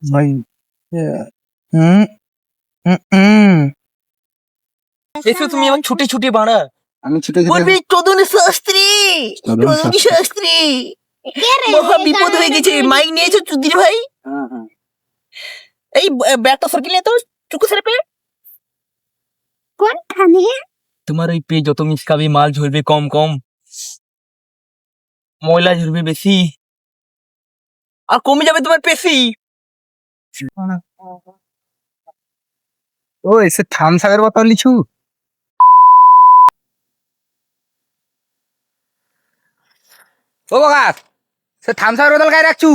भाई हम्म हम्म এসো তুমি আমার ছুটে ছুটে বাড়া আমি ছুটে বলবি চোদন শাস্ত্রী চোদন চোদন শাস্ত্রী মহা বিপদ হয়ে গেছে মাইক নিয়েছো চুদির ভাই এই ব্যাগটা সরকি নিয়ে তো চুকু ছেড়ে পে কোনখানে? তোমার ওই পে যত মিসকাবি মাল ঝরবে কম কম, ময়লা ঝরবে বেশি, আর কমে যাবে তোমার পেশি। ও এসে থামসাগের বোতল লিছু ও বাবা সে থামসাগের বোতল গায়ে রাখছু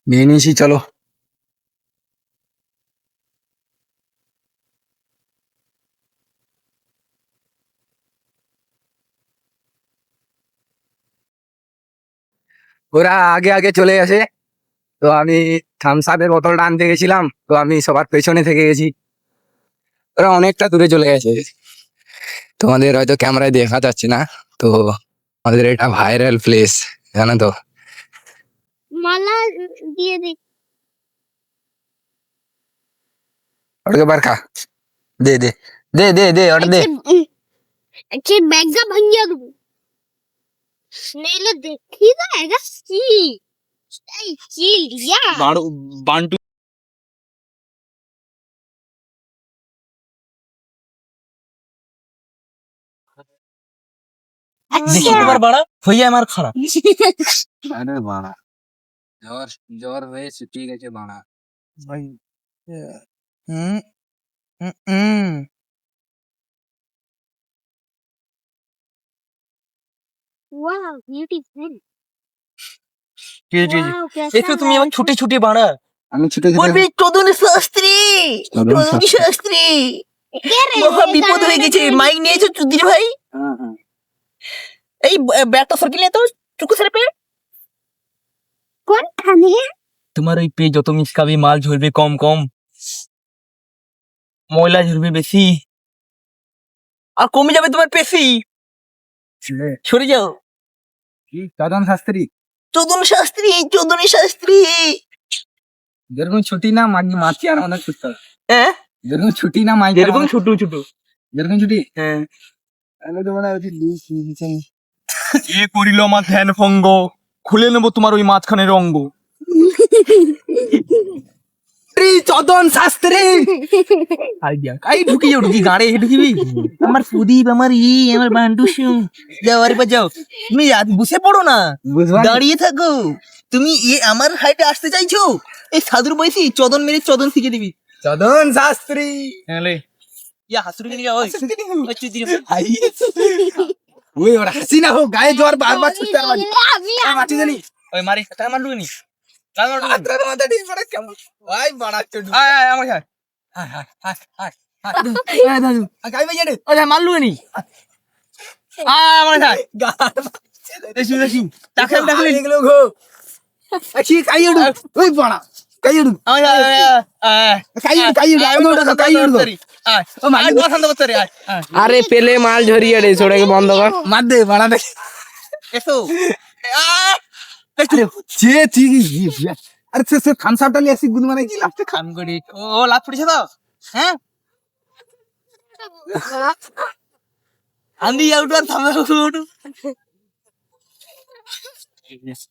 নিয়ে নিয়েছি চলো ওরা আগে আগে চলে আসে তো আমি থামসাপের বোতলটা আনতে গেছিলাম তো আমি সবার পেছনে থেকে গেছি ওরা অনেকটা দূরে চলে গেছে তোমাদের হয়তো ক্যামেরায় দেখা যাচ্ছে না তো আমাদের এটা ভাইরাল প্লেস জানো তো মালা দিয়ে দে। ওটাকে বার খা দে দে দে দে দে ওটা দে আচ্ছা ব্যাগটা ভাঙিয়ে দেবো নইলে দেখি জায়গা কি এই চিল ইয়া বান্টু দেখি তোমার বাড়া হইয়া আমার খারাপ। আরে বাড়া জ্বর জ্বর হয়েছে ঠিক আছে বাড়া ভাই হুম হুম ওয়াও বিউটিফুল এসো তুমি আমার ছুটে ছুটে বাড়া আমি ছুটে বলবি চোদন শাস্ত্রী চোদন চোদন শাস্ত্রী মহা বিপদ হয়ে গেছে মাইক নিয়েছো চুদির ভাই এই ব্যাগটা সরকি নিয়ে তো চুকু ছেড়ে পে কোনখানে? তোমার ওই পে যত মিসকাবি মাল ঝরবে কম কম, ময়লা ঝরবে বেশি, আর কমে যাবে তোমার পেশি। সরে যাও চোদন শাস্ত্রী চোদন শাস্ত্রী চোদন শাস্ত্রী। যেরকম ছুটি না মাছি আর অনেক সুস্থ হ্যাঁ যেরকম ছুটি না মাই এরকম ছোট ছোট। যেরকম ছুটি হ্যাঁ আমি তো মনে হয় এ করিল আমার ধ্যান ভঙ্গ, খুলে নেবো তোমার ওই মাঝখানের অঙ্গ। চোদন শাস্ত্রী আইডিয়া কাই ঢুকি যাও ঢুকি গাড়ে ঢুকিবি আমার প্রদীপ আমার আমার বান্টু সিং যাও আরে বা যাও তুমি বসে পড়ো না বুঝবা না? দাঁড়িয়ে থাকো তুমি আমার হাইটে আসতে চাইছো এই সাধুর বয়সী চদন মেরে চদন শিখে দিবি চোদন শাস্ত্রী হ্যাঁ ইয়া হাসুরি নিয়ে যাও ওই ওই ওরা হাসি না হোক গায়ে জ্বর বারবার ছুটতে আর মাটি জানি ওই মারি তার মারলু নি আত্রার মাথা ঠিক পড়ে কেমন ওই বাড়াচ্ছে আয় আয় আমার সাথে হায় হায় হায় হায় হায় দাদু গায়ে বাজে রে ওই মারলু নি আয় আমার সাথে গাড় দেখি দেখি টাকা টাকা এগুলো গো আছি কাইড়ু ওই বাড়া কাইড়ু আমার ও মালি পছন্দ করতে রে আরে পেলে মাল ঝরিয়ে রে ছোড়াকে বন্ধ কর মার দে বাড়া দে এসো যে ঠিক আরে সে থামসাপটা নিয়ে আসি গুদ মানে কি লাস্টে খান করি ও লাভ পড়েছে তো হ্যাঁ আন্দি আউট আর থামা উঠু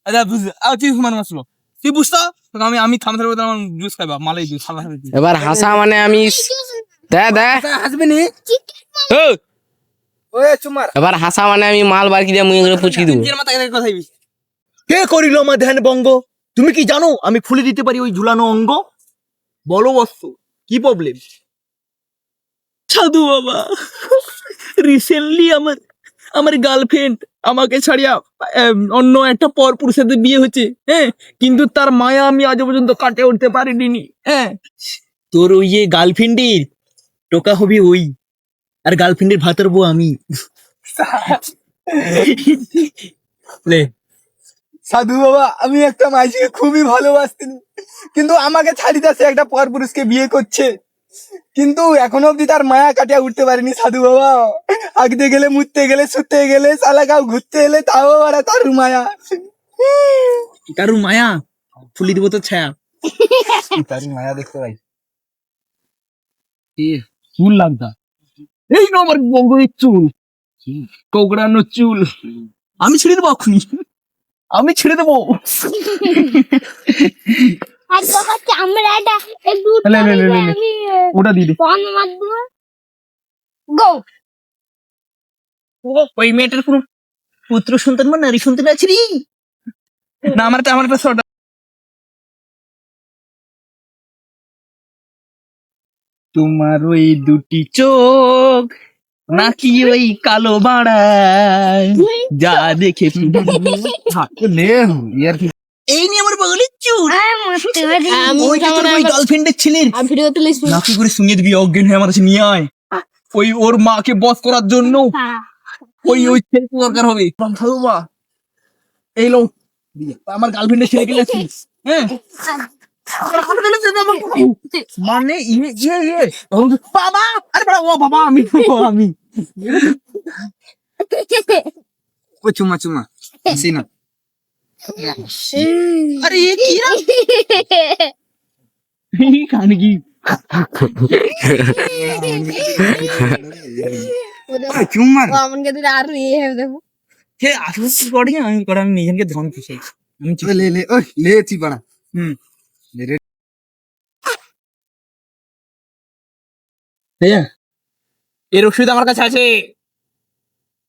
আচ্ছা বুঝ আও তুই হুমান মাসলো তুই বুঝতো আমি থামসার বদলে আমার জুস খাইবা মালাই জুস খালা খাবি এবার হাসা মানে আমি দে দে হাসবে নি ও, ওই চুমার এবার হাসা মানে আমি মাল বার কি দিয়ে মুই করে পুচকি দেবো নিজের মাথায় কথা হইবি কে করিল আমার ধ্যান ভঙ্গ, তুমি কি জানো আমি খুলে দিতে পারি ওই ঝুলানো অঙ্গ, বলো বস্তু কি প্রবলেম। সাধু বাবা রিসেন্টলি আমার আমার গার্লফ্রেন্ড আমাকে ছাড়িয়া অন্য একটা পর পুরুষের সাথে বিয়ে হচ্ছে, হ্যাঁ কিন্তু তার মায়া আমি আজ পর্যন্ত কাটে উঠতে পারিনি। হ্যাঁ তোর ওই যে গার্লফ্রেন্ডের টোকা হবি ওই, আর গার্লফ্রেন্ডের ভাতের বউ আমি। লে সাধু বাবা, আমি একটা মাইজিকে খুবই ভালোবাসতেন, কিন্তু আমাকে ছাড়িতে সে একটা পরপুরুষকে বিয়ে করছে, কিন্তু এখনো অব্দি তার মায়া কাটিয়ে উঠতে পারিনি সাধু বাবা। আঁকতে গেলে, মুততে গেলে, শুতে গেলে, সালা গাও ঘুরতে এলে তাও আবার তার মায়া। কারু মায়া ফুলি দিব তো ছায়া। তার মায়া দেখতে পাই। চুল লাগতা, এই নো আমার বঙ্গের চুল, কোকড়ানো চুল। আমি ছেড়ে দেবো এক্ষুনি, আমি ছেড়ে দেবো। আর বাবা চামড়াটা একটু লে, লে, লে, লে, লে। আমি ওটা দিয়ে দে। ফোন মারবো। গো ওই মেয়েটার কোনো পুত্র সন্তান বা নারী সন্তান আছে রে? না, আমার একটা শর্ট। তোমার ওই দুটি চোখ নাকি ওই কালো বাড়ায়, যা দেখে এই নিয়ে আমার বগলের চুল। ওই যে তোর ওই গার্লফ্রেন্ডের ছেলের আমি ভিডিও তুলিস নাকি করে শুনিয়ে দিবি, অজ্ঞান হয়ে আমার কাছে নিয়ে আয়। ওই ওর মাকে বস করার জন্য ওই ছেলে দরকার হবে। বাবা, এই লো আমার গার্লফ্রেন্ডের ছেলে গেলে হ্যাঁ, মানে বাবা, আরে বাবা, ও বাবা, আমি ও চুমা চুমা, হাসি না। আরে এ কি রে? কান কি চুমার আমাকে দিলে আর ইয়ে হবে দেখো। কে আসলে কি করে, আমি করে আমি নিজেকে ধন খুশি। আমি লে লে ওই লে চিপাড়া। হুম, লে রে। এর ওষুধ আমার কাছে আছে।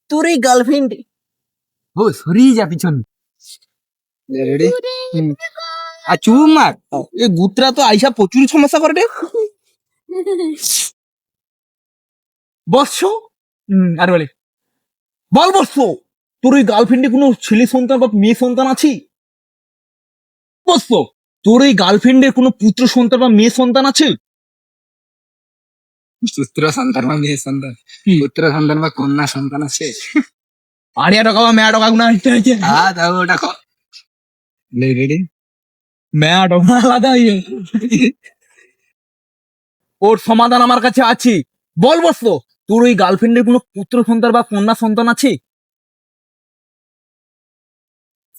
তোর এই গার্লফ্রেন্ড ও সরি যা পিছন। লে রেডি। আর চুমার এই গুতরা তো আইসা প্রচুর সমস্যা করে রে। বৎস, আর বলে বল বৎস, তোর ওই গার্লফ্রেন্ডে কোনো ছেলে সন্তান বা মেয়ে সন্তান আছে? বৎস, তোর ওই গার্লফ্রেন্ডের কোনো পুত্র সন্তান বা মেয়ে সন্তান আছে? পুত্র সন্তান বা মেয়ে সন্তান, পুত্র সন্তান বা কন্যা সন্তান আছে। আড়িয়া টাকা বা মেয়া টাকা গুনা দাও ওটা কর। লে রেডি। মেয়া টাকা আলাদা ইয়ে। ওর সমাধান আমার কাছে আছে। বল বৎস, তোর ওই গার্লফ্রেন্ডের কোনো পুত্র সন্তান বা কন্যা সন্তান আছে?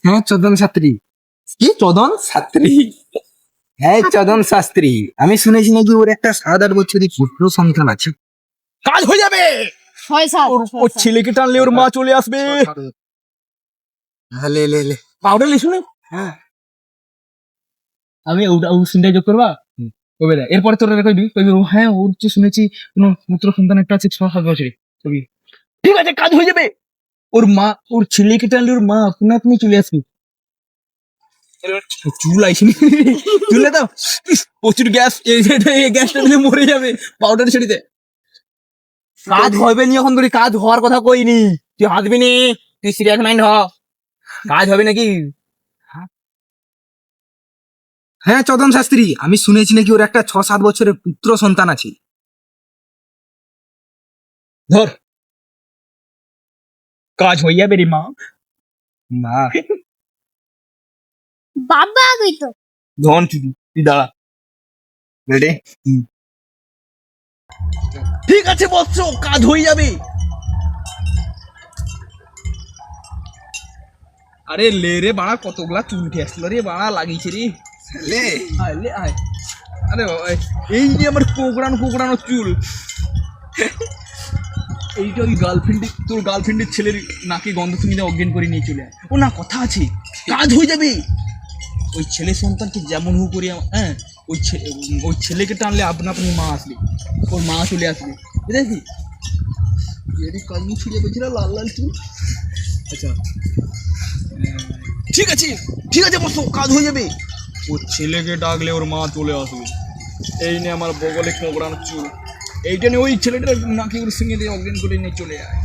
হ্যাঁ চোদন ছাত্রী। কি চদন? ছাত্রী, হ্যাঁ চদন শাস্ত্রী। আমি শুনেছি নাকি ওর একটা 7-8 বছরের পুত্র সন্তান আছে। কাজ হয়ে যাবে। ওর ছেলেকে টানলে ওর মা চলে আসবে। লে লে লে। পাউডার লিখুন। হ্যাঁ আমি ওটা ও সিনটা যোগ করবা কবে দেয়, এরপরে তোরা কইবি কইবি ও হ্যাঁ ওর যে শুনেছি কোনো পুত্র সন্তান একটা আছে 6-7 বছরে। কবি ঠিক আছে, কাজ হয়ে যাবে। ওর মা, ওর ছেলেকে টানলে ওর মা আপনা তুমি চলে আসবে। চুল আইসিনি, চুলে দাও প্রচুর গ্যাস, এই গ্যাসটা দিলে মরে যাবে। পাউডার ছেড়ে দে। কাজ হবে নি এখন, ধরি কাজ হওয়ার কথা কইনি, তুই হাসবি নি, তুই সিরিয়াস মাইন্ড হ। কাজ হবে নাকি? হ্যাঁ চদন শাস্ত্রী, আমি শুনেছি নাকি ওর একটা 6-7 বছরের পুত্র সন্তান আছে। ধর, কাজ হয়ে যাবে রে মা। না বাবা কই তো ধন চুদি, তুই দাঁড়া। রেডি। ঠিক আছে বৎস, কাজ হয়ে যাবে। আরে লে রে বাড়া, কতগুলা চুল উঠে আসলো রে বাড়া, লাগিয়েছে রে। লে আয় লে আয়। আরে বাবা, এই যে আমার কোকড়ানো চুল, এইটা ওই গার্লফ্রেন্ডের, তোর গার্লফ্রেন্ডের ছেলের নাকে গন্ধ শুনে অজ্ঞান করে নিয়ে চলে আয়। ও না, কথা আছে, কাজ হয়ে যাবে। ওই ছেলে সন্তানকে যেমন হু করি, হ্যাঁ ওই ছেলেকে টানলে আপনা আপনি মা আসবে, ওর মা চলে আসবে, বুঝেছি? কাজু ছিঁড়ে পেয়েছিল লাল লাল চুল। আচ্ছা ঠিক আছে, ঠিক আছে বস, কাজ হয়ে যাবে। ওর ছেলেকে ডাকলে ওর মা চলে আসবে। এই নিয়ে আমার বগলে কোঁকড়ানো চুল, এইটা নিয়ে ওই ছেলেটার নাকি ওর সঙ্গে দিয়ে অজ্ঞান করে নিয়ে চলে যায়।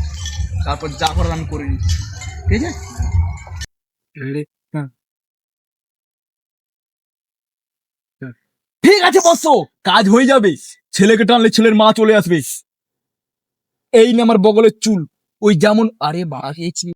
তারপর যা করার আমি করে নিচ্ছি, ঠিক আছে? রেডি। ঠিক আছে বস, কাজ হয়ে যাবে। ছেলেকে টানলে ছেলের মা চলে আসবে। এই নিয়ে আমার বগলের চুল, ওই যেমন, আরে বাড়িয়েছি